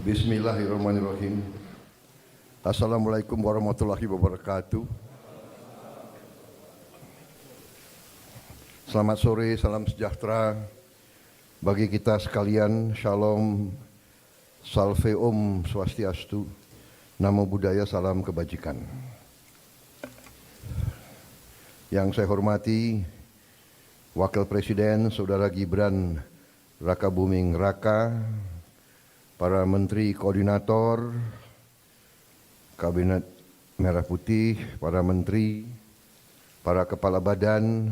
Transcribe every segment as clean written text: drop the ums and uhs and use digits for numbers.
Bismillahirrahmanirrahim. Assalamualaikum warahmatullahi wabarakatuh. Selamat sore, salam sejahtera bagi kita sekalian. Shalom, salve om swastiastu, namo buddhaya, salam kebajikan. Yang saya hormati Wakil Presiden Saudara Gibran Rakabuming Raka, para Menteri Koordinator Kabinet Merah Putih, para Menteri, para Kepala Badan,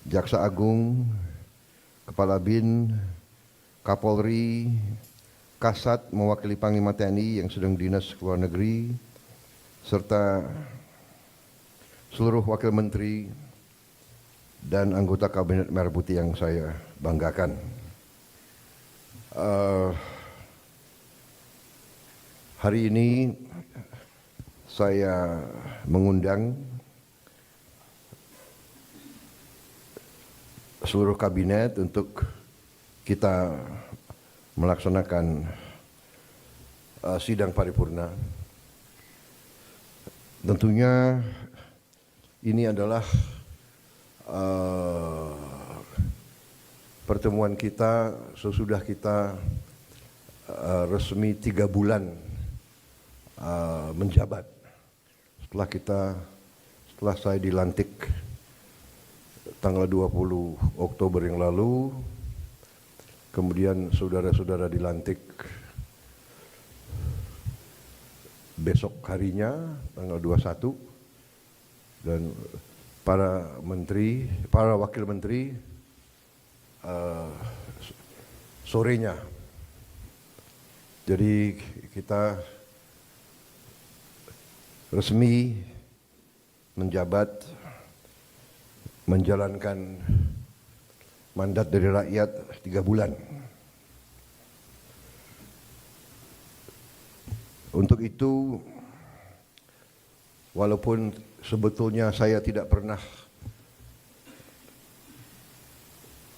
Jaksa Agung, Kepala BIN, Kapolri, Kasat mewakili Panglima TNI yang sedang dinas ke luar negeri, serta seluruh Wakil Menteri dan anggota Kabinet Merah Putih yang saya banggakan. Hari ini saya mengundang seluruh kabinet untuk kita melaksanakan sidang paripurna. Tentunya ini adalah pertemuan kita sesudah kita resmi 3 bulan menjabat. Setelah saya dilantik tanggal 20 Oktober yang lalu, kemudian saudara-saudara dilantik besok harinya tanggal 21, dan para menteri, para wakil menteri sorenya. Jadi kita resmi menjabat, menjalankan mandat dari rakyat 3 bulan. Untuk itu, walaupun sebetulnya saya tidak pernah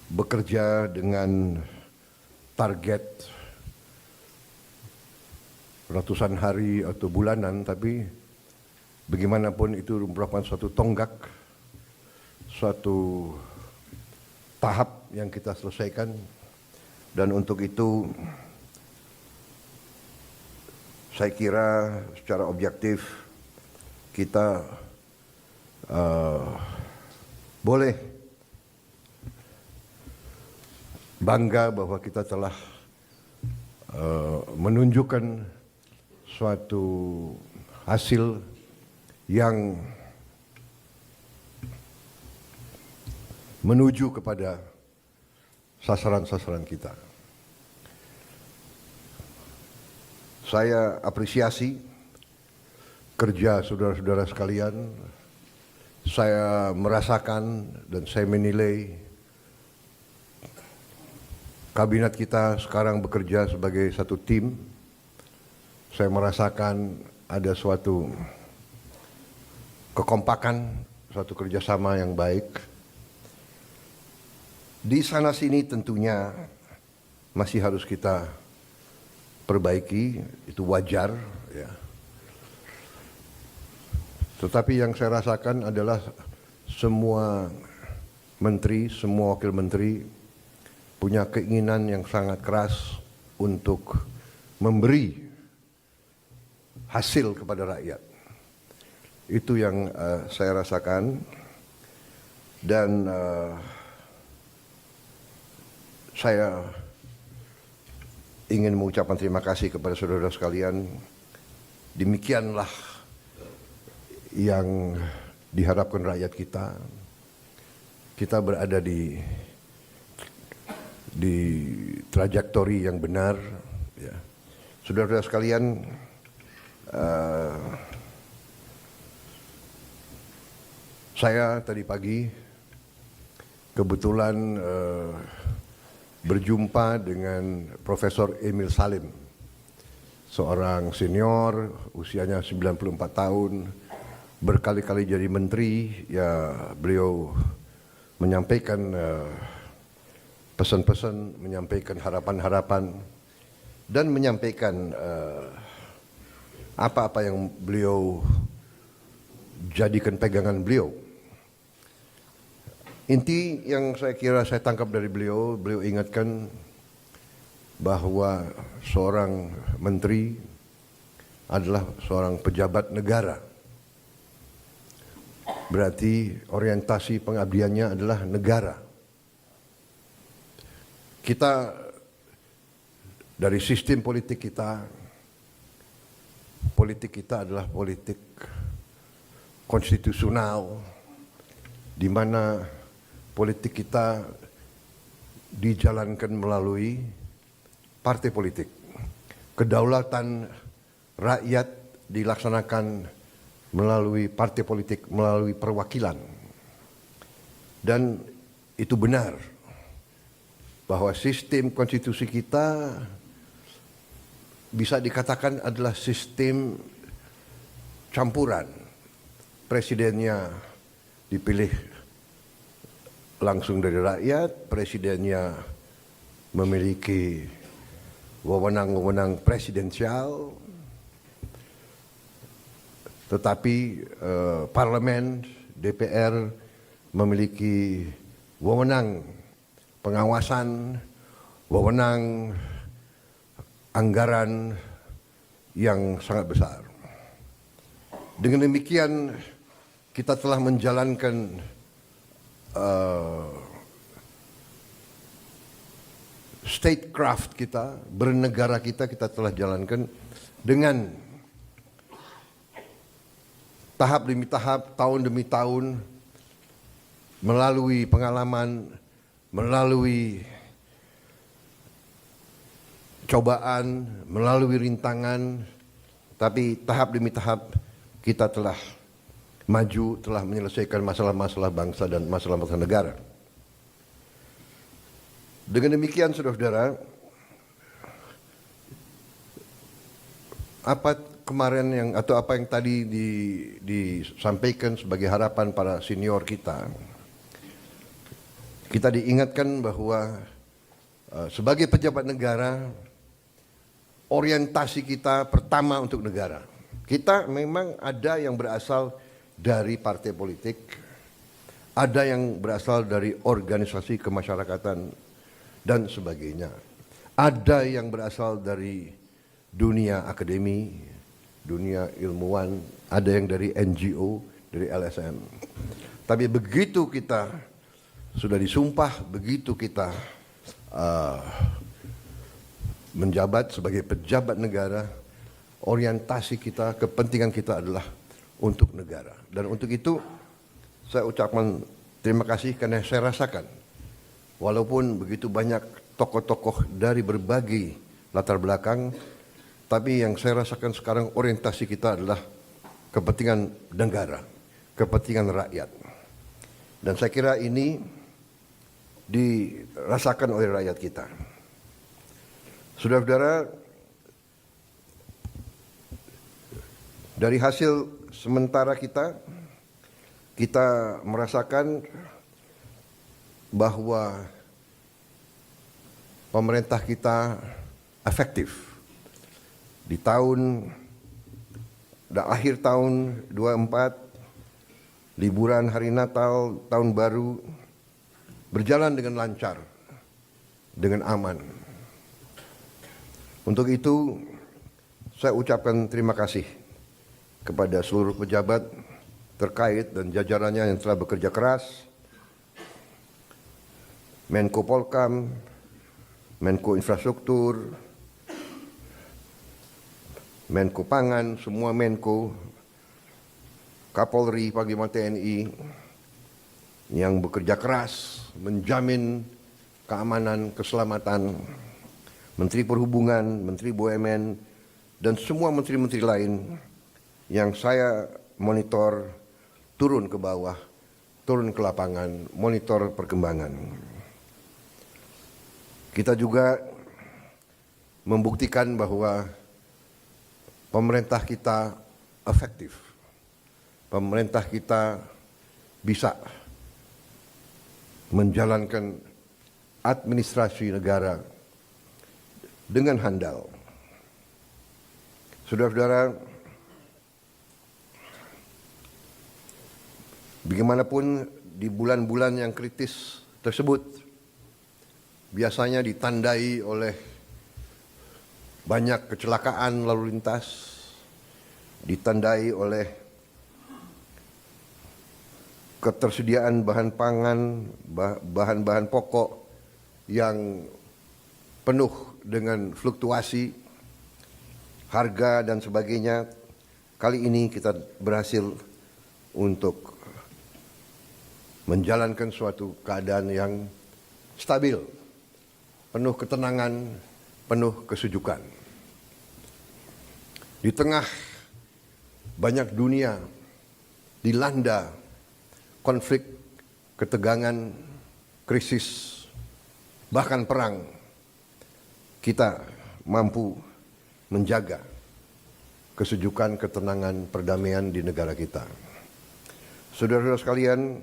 bekerja dengan target ratusan hari atau bulanan, tapi bagaimanapun itu merupakan suatu tonggak, suatu tahap yang kita selesaikan. Dan untuk itu saya kira secara objektif kita boleh bangga bahwa kita telah menunjukkan suatu hasil yang menuju kepada sasaran-sasaran kita. Saya apresiasi kerja saudara-saudara sekalian. Saya merasakan dan saya menilai kabinet kita sekarang bekerja sebagai satu tim. Saya merasakan ada suatu kekompakan, suatu kerjasama yang baik. Di sana sini tentunya masih harus kita perbaiki, itu wajar, ya. Tetapi yang saya rasakan adalah semua menteri, semua wakil menteri punya keinginan yang sangat keras untuk memberi hasil kepada rakyat. Itu yang saya rasakan, dan saya ingin mengucapkan terima kasih kepada saudara sekalian. Demikianlah yang diharapkan rakyat kita. Kita berada di trajektori yang benar, ya. Saudara-saudara sekalian, saya tadi pagi kebetulan berjumpa dengan Profesor Emil Salim, seorang senior, usianya 94 tahun, berkali-kali jadi menteri. Ya, beliau menyampaikan pesan-pesan, menyampaikan harapan-harapan dan menyampaikan apa-apa yang beliau jadikan pegangan beliau. Inti yang saya kira saya tangkap dari beliau ingatkan bahwa seorang menteri adalah seorang pejabat negara. Berarti orientasi pengabdiannya adalah negara. Kita dari sistem politik kita adalah politik konstitusional, di mana politik kita dijalankan melalui partai politik. Kedaulatan rakyat dilaksanakan melalui partai politik, melalui perwakilan. Dan itu benar bahwa sistem konstitusi kita bisa dikatakan adalah sistem campuran. Presidennya dipilih langsung dari rakyat, presidennya memiliki wewenang-wewenang presidensial, tetapi parlemen, DPR memiliki wewenang pengawasan, wewenang anggaran yang sangat besar. Dengan demikian kita telah menjalankan statecraft kita, bernegara kita telah jalankan dengan tahap demi tahap, tahun demi tahun, melalui pengalaman, melalui cobaan, melalui rintangan, tapi tahap demi tahap kita telah maju, telah menyelesaikan masalah-masalah bangsa dan masalah-masalah negara. Dengan demikian, saudara-saudara, apa yang tadi disampaikan sebagai harapan para senior kita diingatkan bahwa sebagai pejabat negara, orientasi kita pertama untuk negara. Kita memang ada yang berasal dari partai politik, ada yang berasal dari organisasi kemasyarakatan dan sebagainya. Ada yang berasal dari dunia akademi, dunia ilmuwan, ada yang dari NGO, dari LSM. Tapi begitu kita sudah disumpah, begitu kita menjabat sebagai pejabat negara, orientasi kita, kepentingan kita adalah untuk negara. Dan untuk itu saya ucapkan terima kasih karena saya rasakan walaupun begitu banyak tokoh-tokoh dari berbagai latar belakang, tapi yang saya rasakan sekarang orientasi kita adalah kepentingan negara, kepentingan rakyat. Dan saya kira ini dirasakan oleh rakyat kita. Saudara-saudara, dari hasil sementara kita merasakan bahwa pemerintah kita efektif. Di akhir tahun 24, liburan hari Natal, tahun baru, berjalan dengan lancar, dengan aman. Untuk itu, saya ucapkan terima kasih kepada seluruh pejabat terkait dan jajarannya yang telah bekerja keras, Menko Polkam, Menko Infrastruktur, Menko Pangan, semua Menko, Kapolri, Panglima TNI, yang bekerja keras menjamin keamanan, keselamatan, Menteri Perhubungan, Menteri BUMN, dan semua menteri-menteri lain yang saya monitor turun ke bawah, turun ke lapangan, monitor perkembangan. Kita juga membuktikan bahwa pemerintah kita efektif. Pemerintah kita bisa menjalankan administrasi negara dengan handal. Saudara-saudara, bagaimanapun di bulan-bulan yang kritis tersebut biasanya ditandai oleh banyak kecelakaan lalu lintas, ditandai oleh ketersediaan bahan pangan, bahan-bahan pokok yang penuh dengan fluktuasi harga dan sebagainya. Kali ini kita berhasil untuk menjalankan suatu keadaan yang stabil, penuh ketenangan, penuh kesejukan. Di tengah banyak dunia dilanda konflik, ketegangan, krisis, bahkan perang, kita mampu menjaga kesejukan, ketenangan, perdamaian di negara kita. Saudara-saudara sekalian,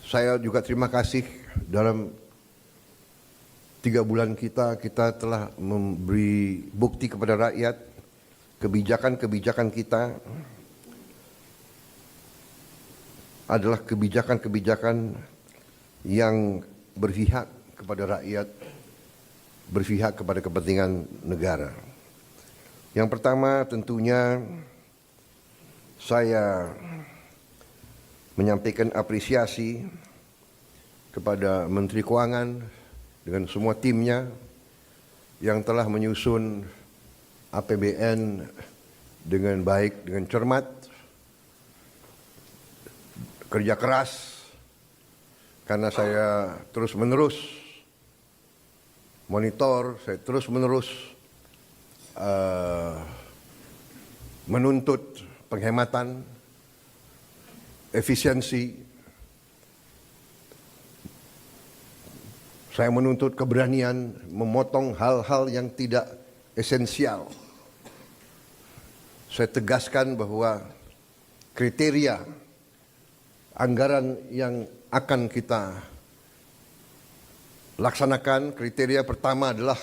saya juga terima kasih dalam 3 bulan kita telah memberi bukti kepada rakyat kebijakan-kebijakan kita adalah kebijakan-kebijakan yang berpihak kepada rakyat, berpihak kepada kepentingan negara. Yang pertama tentunya saya menyampaikan apresiasi kepada Menteri Keuangan dengan semua timnya yang telah menyusun APBN dengan baik, dengan cermat, kerja keras, karena saya terus-menerus monitor, saya terus-menerus menuntut penghematan, efisiensi. Saya menuntut keberanian memotong hal-hal yang tidak esensial. Saya tegaskan bahwa kriteria anggaran yang akan kita laksanakan, kriteria pertama adalah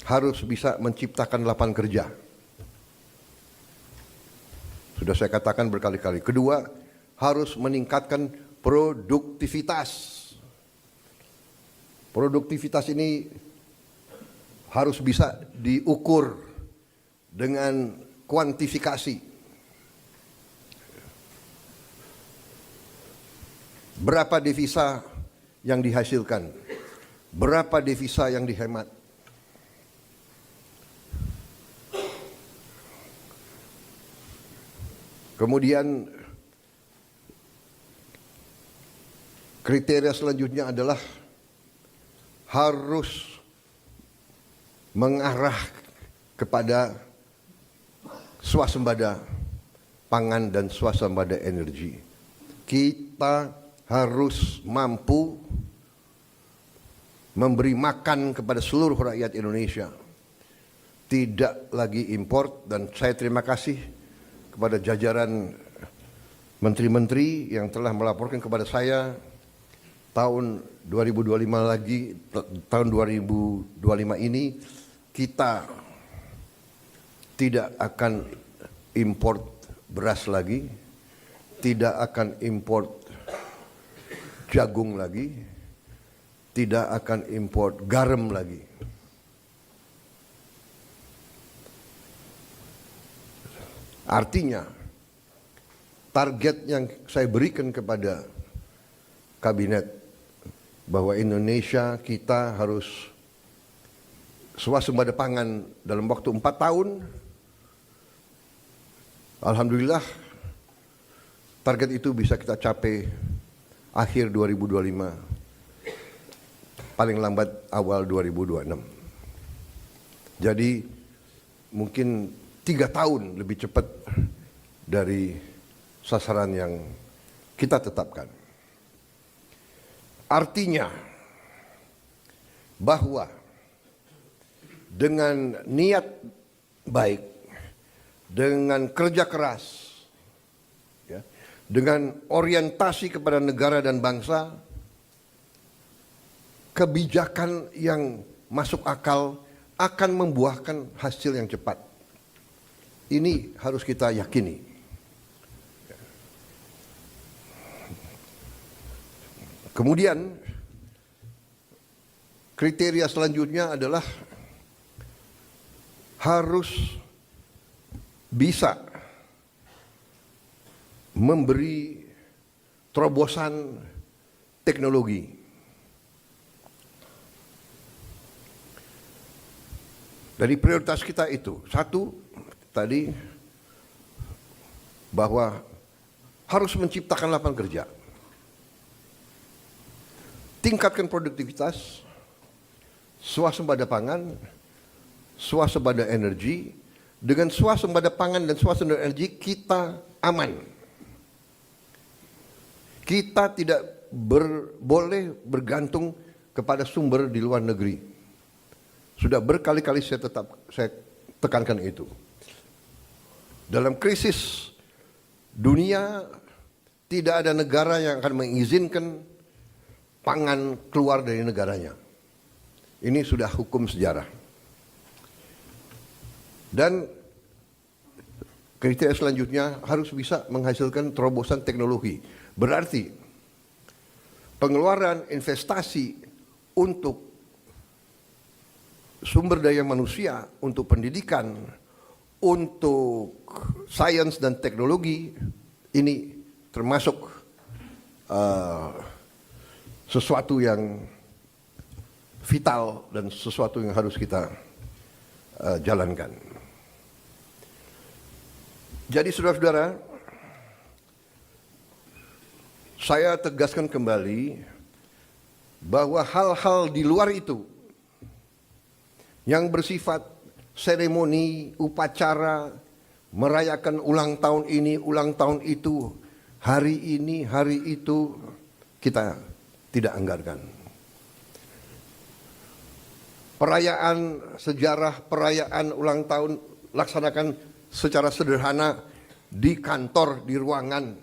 harus bisa menciptakan lapangan kerja. Sudah saya katakan berkali-kali. Kedua, harus meningkatkan produktivitas. Produktivitas ini harus bisa diukur dengan kuantifikasi. Berapa devisa yang dihasilkan? Berapa devisa yang dihemat? Kemudian kriteria selanjutnya adalah harus mengarah kepada swasembada pangan dan swasembada energi. Kita harus mampu memberi makan kepada seluruh rakyat Indonesia. Tidak lagi import, dan saya terima kasih kepada jajaran menteri-menteri yang telah melaporkan kepada saya tahun 2025 lagi, tahun 2025 ini kita tidak akan import beras lagi, tidak akan import jagung lagi, tidak akan import garam lagi. Artinya, target yang saya berikan kepada kabinet bahwa Indonesia kita harus swasembada pangan dalam waktu 4 tahun. Alhamdulillah, target itu bisa kita capai akhir 2025, paling lambat awal 2026. Jadi mungkin 3 tahun lebih cepat dari sasaran yang kita tetapkan. Artinya bahwa dengan niat baik, dengan kerja keras, ya, dengan orientasi kepada negara dan bangsa, kebijakan yang masuk akal akan membuahkan hasil yang cepat. Ini harus kita yakini. Kemudian kriteria selanjutnya adalah harus bisa memberi terobosan teknologi. Dari prioritas kita itu, satu tadi bahwa harus menciptakan lapangan kerja, tingkatkan produktivitas, swasembada pangan, swasembada energi. Dengan swasembada pangan dan swasembada energi kita aman. Kita tidak boleh bergantung kepada sumber di luar negeri. Sudah berkali-kali saya tekankan itu. Dalam krisis dunia tidak ada negara yang akan mengizinkan pangan keluar dari negaranya. Ini sudah hukum sejarah. Dan kriteria selanjutnya harus bisa menghasilkan terobosan teknologi. Berarti pengeluaran investasi untuk sumber daya manusia, untuk pendidikan, untuk sains dan teknologi, ini termasuk sesuatu yang vital dan sesuatu yang harus kita jalankan. Jadi saudara-saudara, saya tegaskan kembali bahwa hal-hal di luar itu yang bersifat seremoni, upacara, merayakan ulang tahun ini, ulang tahun itu, hari ini, hari itu, kita tidak anggarkan. Perayaan sejarah, perayaan ulang tahun laksanakan secara sederhana di kantor, di ruangan.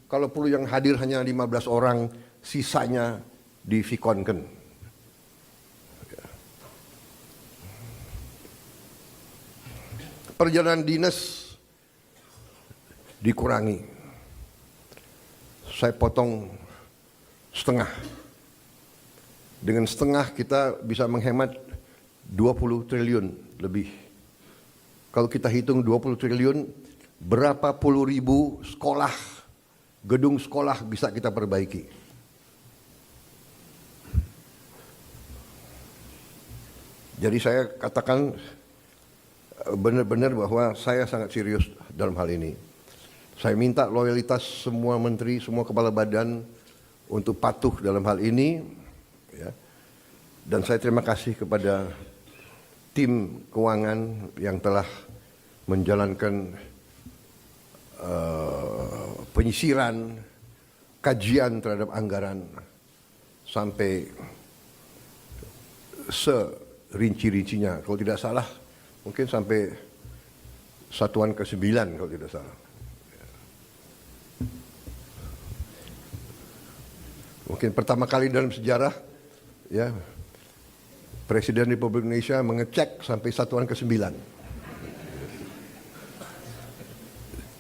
Kalau perlu yang hadir hanya 15 orang, sisanya divikonkan. Perjalanan dinas dikurangi. Saya potong setengah. Dengan setengah kita bisa menghemat 20 triliun lebih. Kalau kita hitung 20 triliun, berapa puluh ribu sekolah, gedung sekolah bisa kita perbaiki. Jadi saya katakan benar-benar bahwa saya sangat serius dalam hal ini. Saya minta loyalitas semua menteri, semua kepala badan untuk patuh dalam hal ini. Ya. Dan saya terima kasih kepada tim keuangan yang telah menjalankan penyisiran, kajian terhadap anggaran sampai serinci-rincinya. Kalau tidak salah, mungkin sampai satuan ke-9 kalau tidak salah. Mungkin pertama kali dalam sejarah, ya, Presiden Republik Indonesia mengecek sampai satuan ke-9.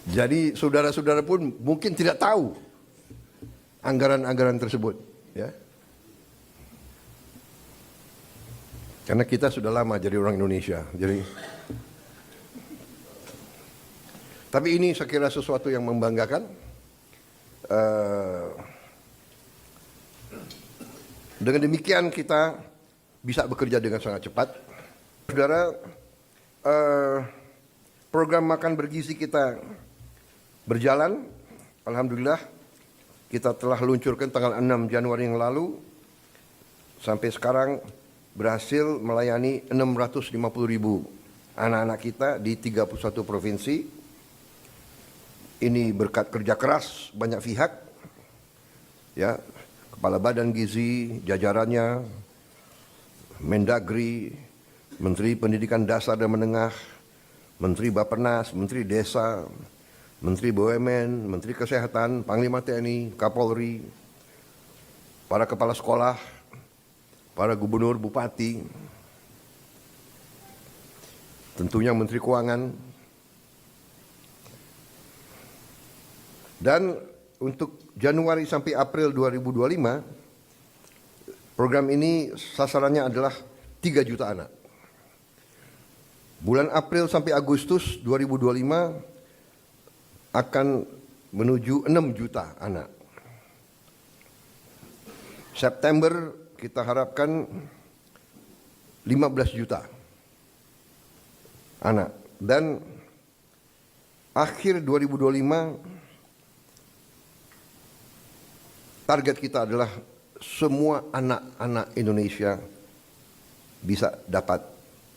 Jadi saudara-saudara pun mungkin tidak tahu anggaran-anggaran tersebut, ya. Karena kita sudah lama jadi orang Indonesia. Tapi ini saya kira sesuatu yang membanggakan. Dengan demikian kita bisa bekerja dengan sangat cepat. Saudara, program makan bergizi kita berjalan. Alhamdulillah, kita telah luncurkan tanggal 6 Januari yang lalu. Sampai sekarang berhasil melayani 650.000 anak-anak kita di 31 provinsi. Ini berkat kerja keras banyak pihak. Ya, Kepala Badan Gizi, jajarannya, Mendagri, Menteri Pendidikan Dasar dan Menengah, Menteri Bappenas, Menteri Desa, Menteri BUMN, Menteri Kesehatan, Panglima TNI, Kapolri, para kepala sekolah, para gubernur, bupati, tentunya Menteri Keuangan, dan untuk Januari sampai April 2025, program ini sasarannya adalah 3 juta anak. Bulan April sampai Agustus 2025 akan menuju 6 juta anak. September kita harapkan 15 juta anak. Dan akhir 2025 target kita adalah semua anak-anak Indonesia bisa dapat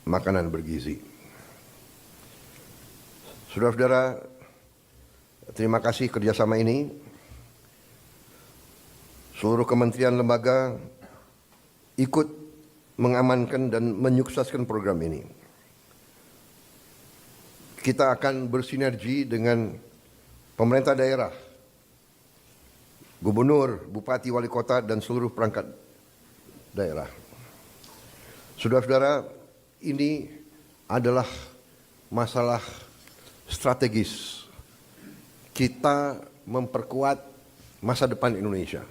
makanan bergizi. Saudara-saudara, terima kasih kerjasama ini. Seluruh kementerian lembaga ikut mengamankan dan menyukseskan program ini. Kita akan bersinergi dengan pemerintah daerah, gubernur, bupati, wali kota, dan seluruh perangkat daerah. Saudara-saudara, ini adalah masalah strategis. Kita memperkuat masa depan Indonesia.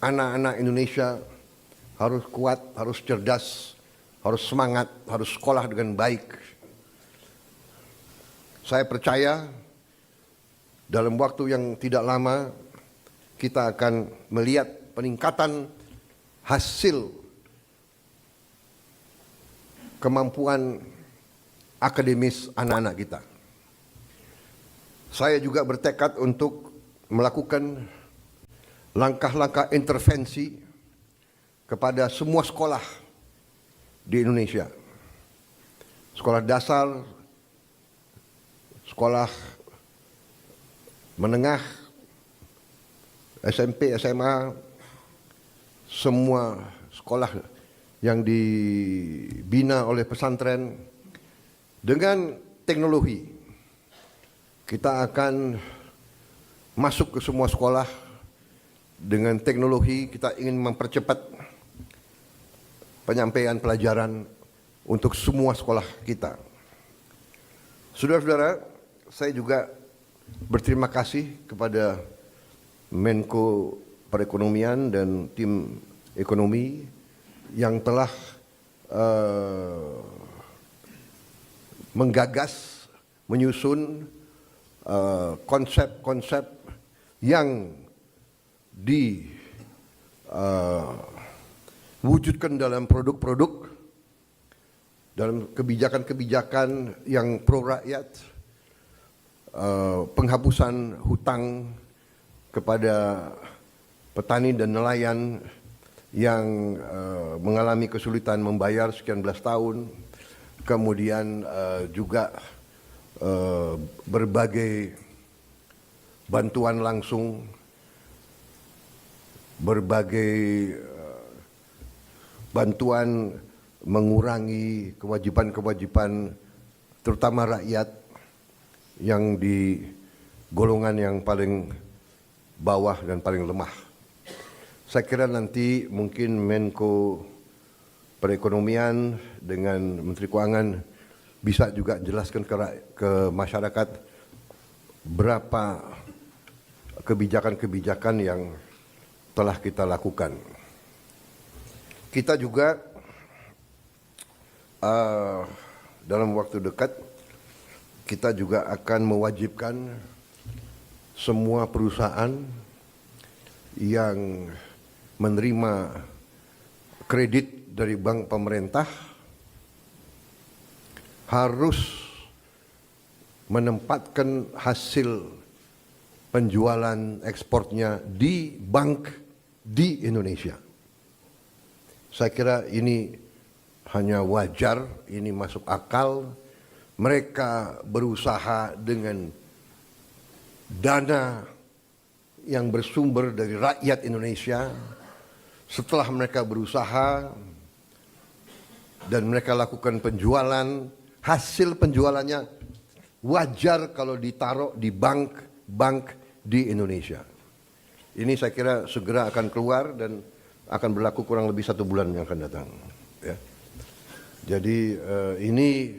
Anak-anak Indonesia harus kuat, harus cerdas, harus semangat, harus sekolah dengan baik. Saya percaya dalam waktu yang tidak lama kita akan melihat peningkatan hasil kemampuan akademis anak-anak kita. Saya juga bertekad untuk melakukan langkah-langkah intervensi kepada semua sekolah di Indonesia. Sekolah dasar, sekolah menengah, SMP, SMA, semua sekolah yang dibina oleh pesantren dengan teknologi. Kita akan masuk ke semua sekolah dengan teknologi. Kita ingin mempercepat penyampaian pelajaran untuk semua sekolah kita. Saudara-saudara, saya juga berterima kasih kepada Menko Perekonomian dan tim ekonomi yang telah menggagas, menyusun konsep-konsep yang diwujudkan dalam produk-produk, dalam kebijakan-kebijakan yang pro rakyat, penghapusan hutang kepada petani dan nelayan yang mengalami kesulitan membayar sekian belas tahun, kemudian juga berbagai bantuan langsung, berbagai bantuan mengurangi kewajiban-kewajiban terutama rakyat yang di golongan yang paling bawah dan paling lemah. Saya kira nanti mungkin Menko Perekonomian dengan Menteri Keuangan bisa juga jelaskan ke masyarakat berapa kebijakan-kebijakan yang telah kita lakukan. Kita juga dalam waktu dekat kita juga akan mewajibkan semua perusahaan yang menerima kredit dari bank pemerintah harus menempatkan hasil penjualan ekspornya di bank di Indonesia. Saya kira ini hanya wajar, ini masuk akal. Mereka berusaha dengan dana yang bersumber dari rakyat Indonesia. Setelah mereka berusaha dan mereka lakukan penjualan, hasil penjualannya wajar kalau ditaruh di bank di Indonesia. Ini saya kira segera akan keluar dan akan berlaku kurang lebih 1 bulan yang akan datang. Ya. Jadi ini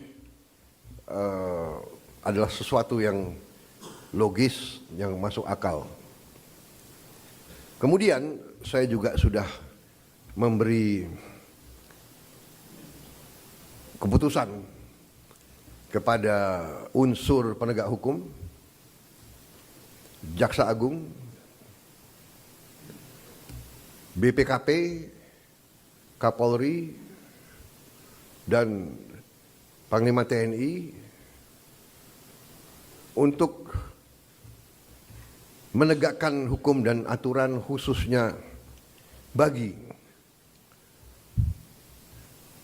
adalah sesuatu yang logis, yang masuk akal. Kemudian saya juga sudah memberi keputusan kepada unsur penegak hukum, Jaksa Agung, BPKP, Kapolri, dan Panglima TNI untuk menegakkan hukum dan aturan khususnya bagi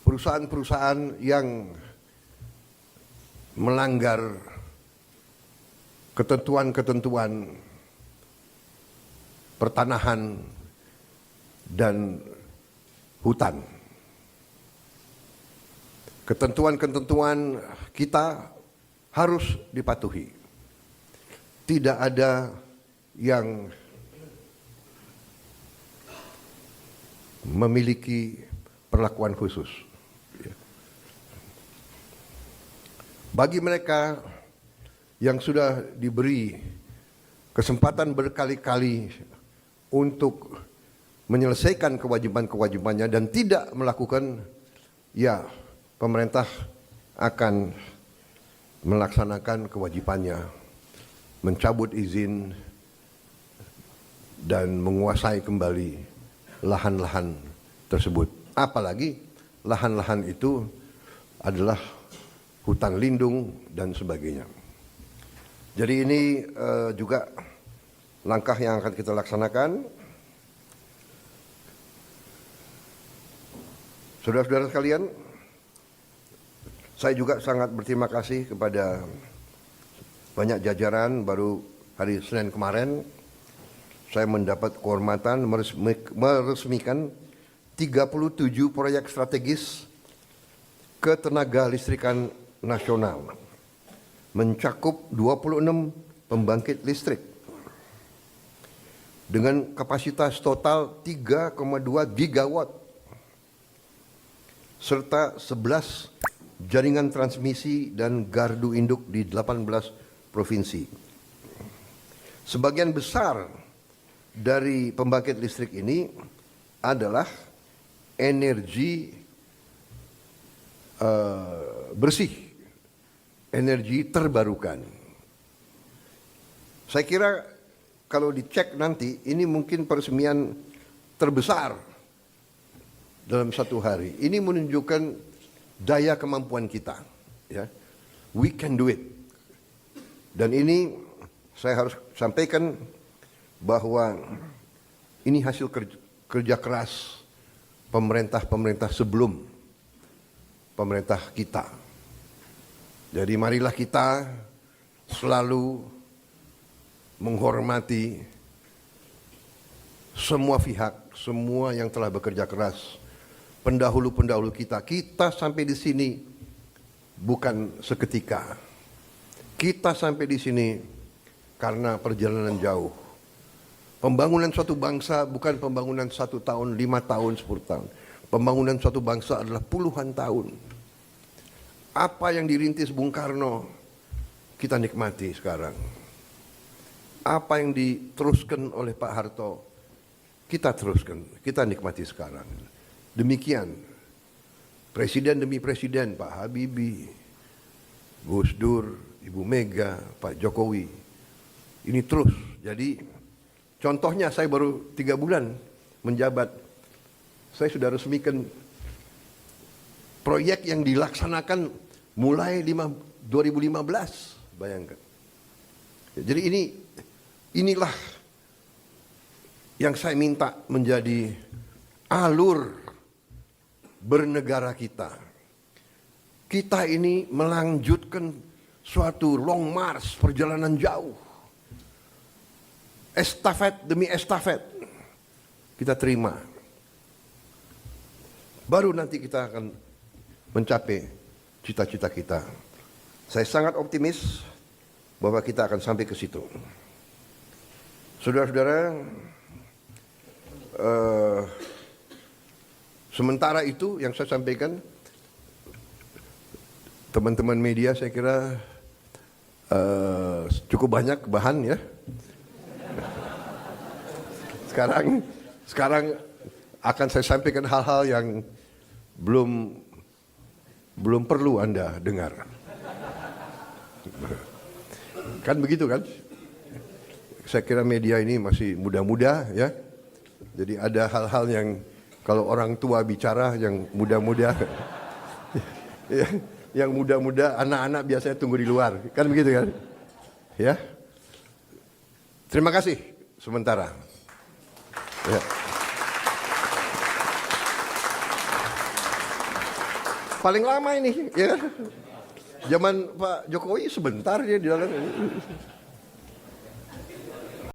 perusahaan-perusahaan yang melanggar ketentuan-ketentuan pertanahan dan hutan. Ketentuan-ketentuan kita harus dipatuhi. Tidak ada yang memiliki perlakuan khusus. Bagi mereka yang sudah diberi kesempatan berkali-kali untuk menyelesaikan kewajiban-kewajibannya dan tidak melakukan, ya pemerintah akan melaksanakan kewajibannya, mencabut izin dan menguasai kembali lahan-lahan tersebut. Apalagi lahan-lahan itu adalah hutan lindung dan sebagainya. Jadi ini juga langkah yang akan kita laksanakan. Saudara-saudara sekalian, saya juga sangat berterima kasih kepada banyak jajaran. Baru hari Senin kemarin saya mendapat kehormatan meresmikan 37 proyek strategis ketenaga listrikan nasional, mencakup 26 pembangkit listrik dengan kapasitas total 3,2 gigawatt serta 11 jaringan transmisi dan gardu induk di 18 provinsi. Sebagian besar dari pembangkit listrik ini adalah energi bersih, energi terbarukan. Saya kira kalau dicek nanti, ini mungkin peresmian terbesar dalam satu hari. Ini menunjukkan daya kemampuan kita. Ya. We can do it. Dan ini saya harus sampaikan bahwa ini hasil kerja keras pemerintah-pemerintah sebelum pemerintah kita. Jadi marilah kita selalu menghormati semua pihak, semua yang telah bekerja keras, pendahulu-pendahulu kita. Kita sampai di sini bukan seketika. Kita sampai di sini karena perjalanan jauh. Pembangunan suatu bangsa bukan pembangunan 1 tahun, 5 tahun, 10 tahun. Pembangunan suatu bangsa adalah puluhan tahun. Apa yang dirintis Bung Karno, kita nikmati sekarang. Apa yang diteruskan oleh Pak Harto, kita teruskan, kita nikmati sekarang. Demikian, presiden demi presiden, Pak Habibie, Gus Dur, Ibu Mega, Pak Jokowi, ini terus. Jadi contohnya saya baru 3 bulan menjabat, saya sudah resmikan proyek yang dilaksanakan mulai 2015, bayangkan. Jadi inilah yang saya minta menjadi alur bernegara kita. Kita ini melanjutkan suatu long march, perjalanan jauh. Estafet demi estafet kita terima. Baru nanti kita akan mencapai cita-cita kita. Saya sangat optimis bahwa kita akan sampai ke situ. Saudara-saudara, Sementara itu yang saya sampaikan, teman-teman media saya kira cukup banyak bahan ya. Sekarang akan saya sampaikan hal-hal yang belum perlu Anda dengar. Kan begitu kan? Saya kira media ini masih muda-muda ya. Jadi ada hal-hal yang kalau orang tua bicara yang muda-muda, yang muda-muda, anak-anak biasanya tunggu di luar, kan begitu kan? Ya. Terima kasih sementara. Ya. Paling lama ini, ya. Zaman Pak Jokowi sebentar dia di dalam.